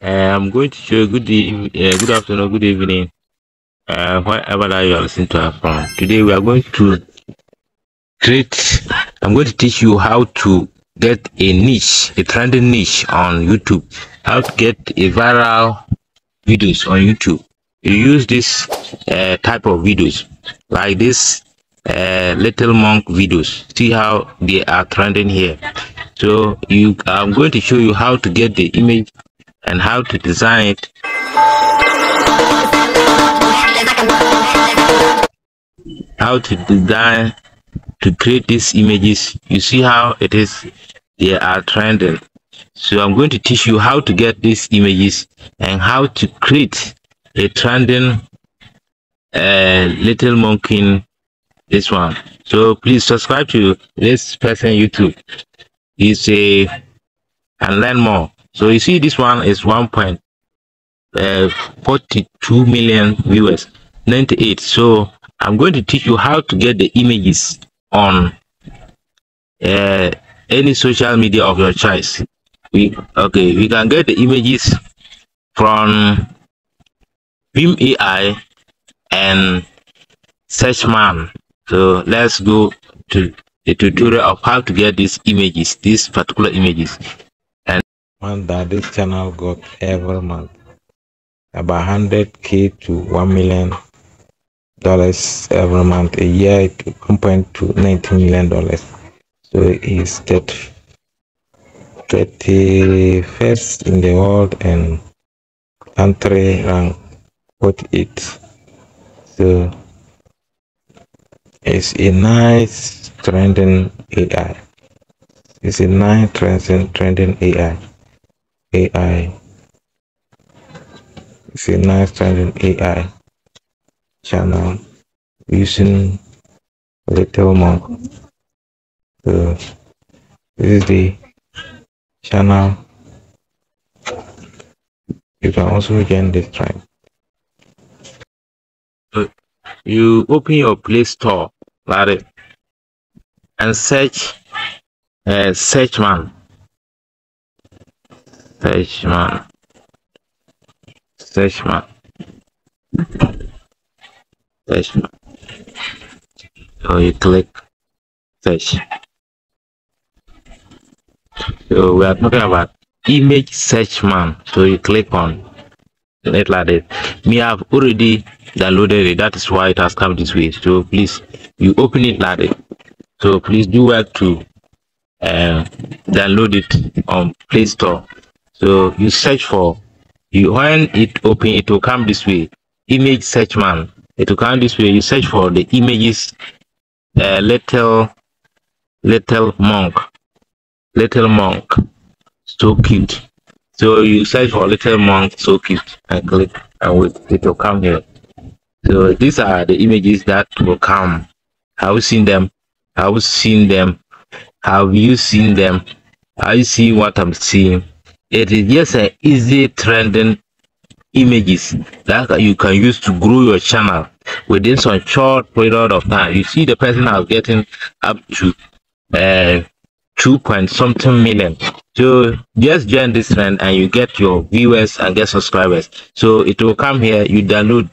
I'm going to show you good afternoon, good evening, wherever that you are listening to us from. Today we are going to create. I'm going to teach you how to get a niche, a trending niche on YouTube. How to get a viral videos on YouTube. You use this type of videos like this little monk videos. See how they are trending here. So I'm going to show you how to get the image and how to design it. How to design to create these images. You see how it is, they are trending. So I'm going to teach you how to get these images and how to create a trending little monkey, this one. So please subscribe to this person YouTube. He's and learn more. So you see this one is 1.42 million viewers, 98. So I'm going to teach you how to get the images on any social media of your choice. We can get the images from Vim AI and Searchman. So let's go to the tutorial of how to get these images, these particular images. And that this channel got every month about 100k to $1 million every month. A year to 1.19 million dollars. So it's 31st in the world and country rank 48. So it's a nice trending AI. It's a nice trending AI. It's a nice trending AI channel using Little Monk. So this is the channel. You can also join this trend. So you open your Play Store like it and search Searchman. So you click search. So we are talking about image Searchman. So you click on it like this. Me, have already downloaded it. That is why it has come this way. So please, you open it like this. So please do well to download it on Play Store. So you search for when it open, it will come this way. Image Searchman. It will come this way. You search for the images. Little monk. So cute. So you search for Little Monk, so cute, and click and wait. It will come here. So these are the images that will come. Have you seen them? Have you seen them? Have you seen them? I see what I'm seeing. It is just an easy trending images that you can use to grow your channel within some short period of time. You see the person are getting up to 2.something million. So just join this trend and you get your viewers and get subscribers. So it will come here, you download,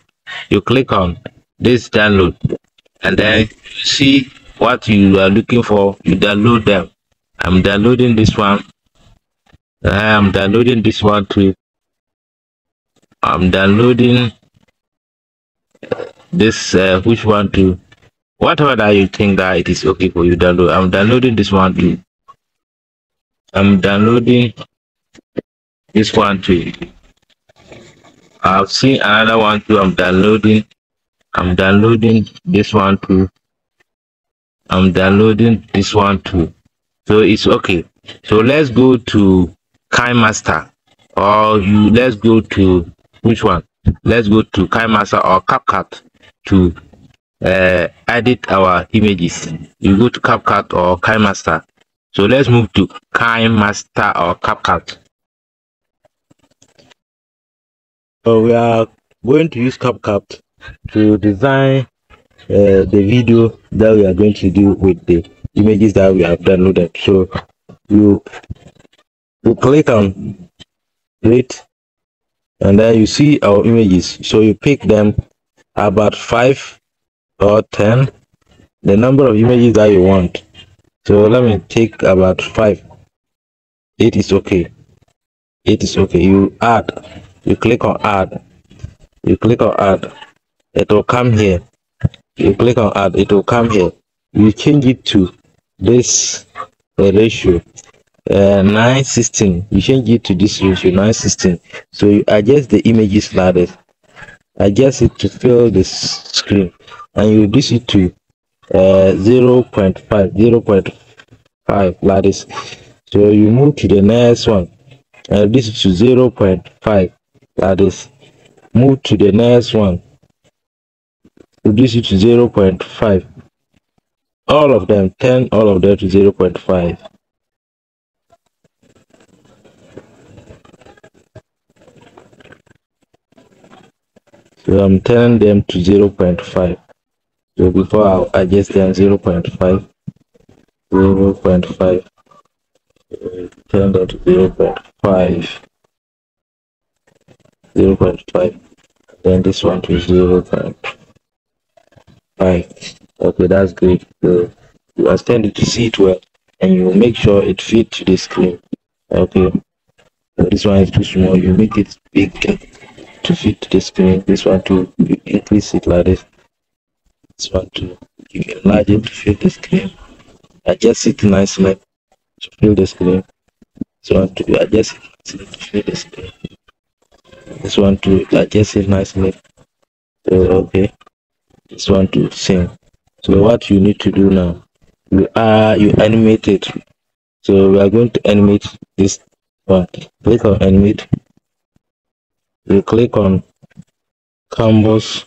you click on this download, and then you see what you are looking for, you download them. I'm downloading this one. I'm downloading this one too. I'm downloading this which one too. Whatever that you think that it is okay for you download. I'm downloading this one too. I'm downloading this one too. I've seen another one too. I'm downloading this one too. I'm downloading this one too. So it's okay. So let's go to KineMaster, or let's go to which one? Let's go to KineMaster or CapCut to edit our images. You go to CapCut or KineMaster. So let's move to KineMaster or CapCut. So we are going to use CapCut to design the video that we are going to do with the images that we have downloaded. So you click on create and then you see our images. So you pick them about 5 or 10, the number of images that you want. So let me take about 5. 8 is okay. 8 is okay. You add. You click on add. You click on add. It will come here. You click on add. It will come here. You change it to this ratio. 9:16. You change it to this ratio 9:16. So you adjust the images like this. Adjust it to fill the screen, and you reduce it to 0.5 like this. So you move to the next one and reduce it to 0.5 like this. Move to the next one, reduce it to 0.5. All of them, turn all of them to 0.5. So I'm turning them to 0.5. So before I'll adjust them 0.5, 0.5, turn them to 0.5, 0.5, then this one to 0.5. Okay, that's great. So you extend it to see it well, and you make sure it fits to the screen. Okay, so this one is too small. You make it big to fit to the screen. This one to increase it like this. This one to enlarge it to fit the screen. Adjust it nicely to fill the screen. This one to adjust it nicely to fill the screen. This one to adjust it nicely. So okay, this one to sing. So what you need to do now, you animate it. So we are going to animate this one. Click on animate. You click on canvas.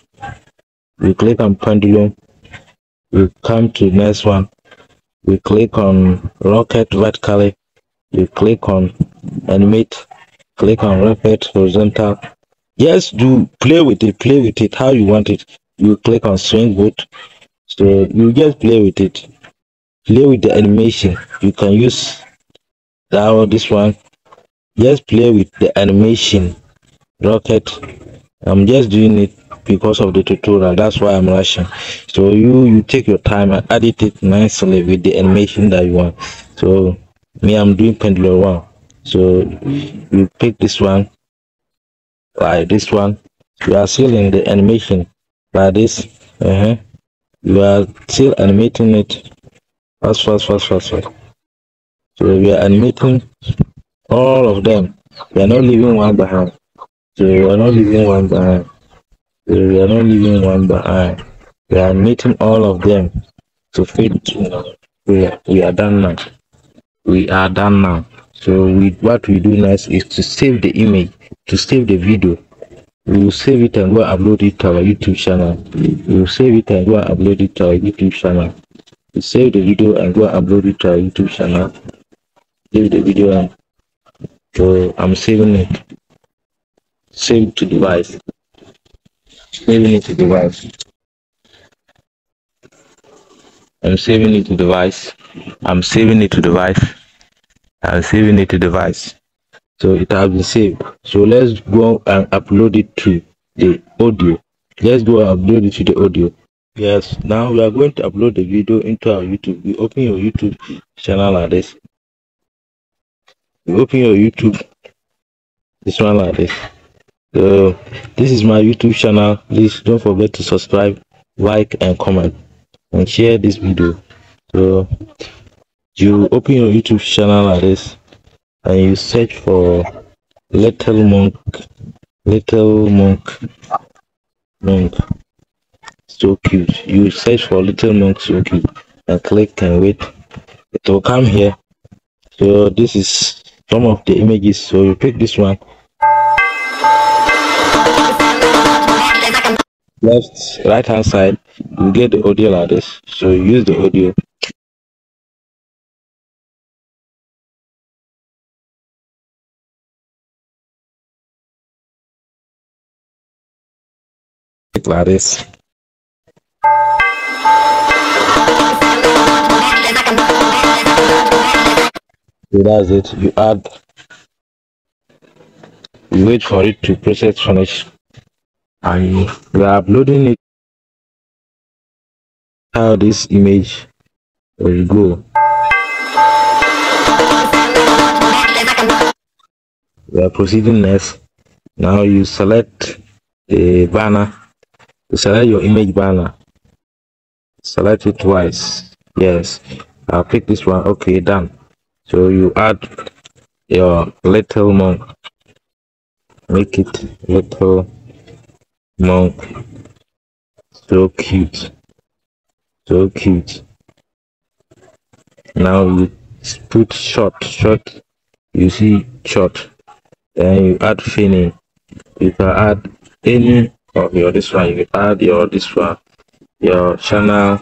You click on pendulum. You come to next one. You click on rocket vertically. You click on animate. Click on rocket horizontal. Just do play with it how you want it. You click on swing boot. So you just play with it. Play with the animation. You can use that or this one. Just play with the animation. Rocket. I'm just doing it because of the tutorial. That's why I'm rushing. So you take your time and edit it nicely with the animation that you want. So me, I'm doing pendulum one. So you pick this one, like this one. You are still in the animation like this. You are still animating it fast. So we are animating all of them. We are not leaving one behind. So we are not leaving one behind. So we are not leaving one behind. We are animating all of them to fit. We are done now. We are done now. So what we do next is to save the image, to save the video. We will save it and go upload it to our YouTube channel. We will save it and go upload it to our YouTube channel. We save the video and go upload it to our YouTube channel. Save the video and so I'm saving it. Save to device. Saving it to device. I'm saving it to device. I'm saving it to device. I'm saving it to device. So it has been saved. So let's go and upload it to the audio. Let's go and upload it to the audio. Yes, now we are going to upload the video into our YouTube. You open your YouTube channel like this. You open your YouTube, this one like this. So this is my YouTube channel. Please don't forget to subscribe, like, and comment, and share this video. So you open your YouTube channel like this, and you search for Little Monk, so cute. You search for Little Monk so cute and click and wait. It will come here. So this is some of the images. So you pick this one. Left, right hand side, you get the audio like this. So you use the audio. Like this. So that's it. You add You wait for it to process finish, and we are uploading it. How this image will go. We are proceeding next. Now you select the banner. You select your image banner. Select it twice. Yes. I'll pick this one. Okay, done. So you add your little monk. Make it little monk. So cute. So cute. Now you put short. You see short. Then you add finish. You can add any of your this one. You add your this one, your channel.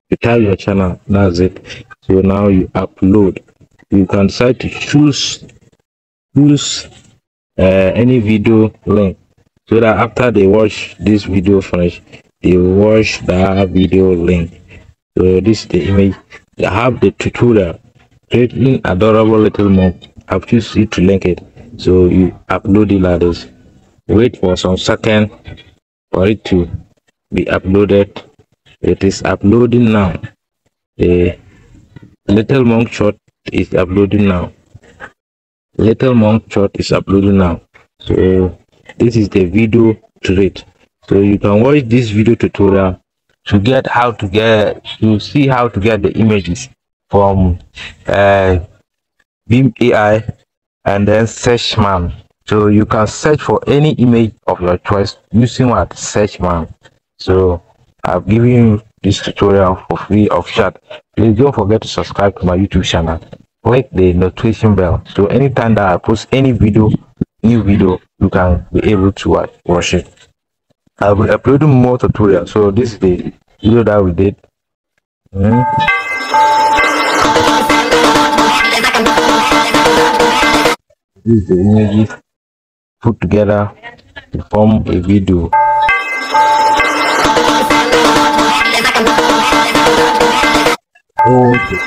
You type your channel. That's it. So now you upload. You can decide to choose any video link, so that after they watch this video finish, they will watch that video link. So this is the image. I have the tutorial creating adorable little monk. I've choose it to link it. So you upload it like this. Wait for some second for it to be uploaded. It is uploading now. The little monk shot is uploading now. Little monk shot is uploading now. So this is the video to it. So you can watch this video tutorial to get how to see how to get the images from Beam AI and then Searchman. So you can search for any image of your choice using what Searchman. So I've given you this tutorial for free of charge. Please don't forget to subscribe to my YouTube channel. Click the notification bell, so anytime that I post any video, new video, you can be able to watch it. I'll be uploading more tutorials. So this is the video that we did. This is the images put together to form a video. Okay.